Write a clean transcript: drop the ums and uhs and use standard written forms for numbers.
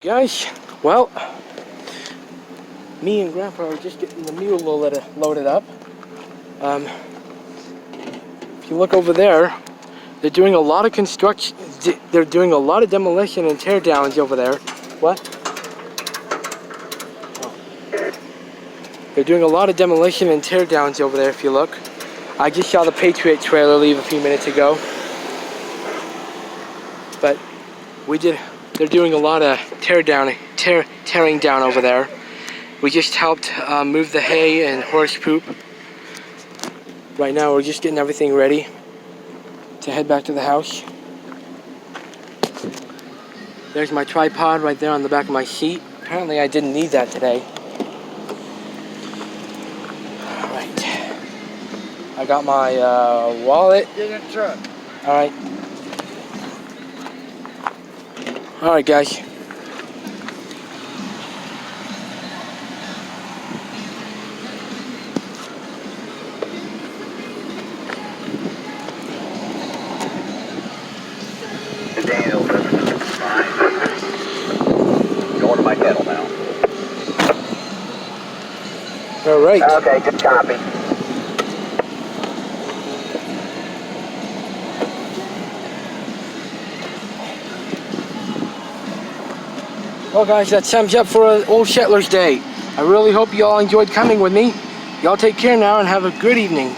Guys, well, me and Grandpa are just getting the mule loaded up. If you look over there, they're doing a lot of construction. They're doing a lot of demolition and tear downs over there. What? They're doing a lot of demolition and tear downs over there. If you look, I just saw the Patriot trailer leave a few minutes ago. But they're doing a lot of tearing down over there. We just helped move the hay and horse poop. Right now we're just getting everything ready to head back to the house. There's my tripod right there on the back of my seat. Apparently I didn't need that today. Alright. I got my wallet. Get in the truck. Alright. Alright guys. Daniel, fine. Going to my kettle now. Alright. Okay, good copy. Well guys, that sums up for Old Settlers Day. I really hope you all enjoyed coming with me. Y'all take care now and have a good evening.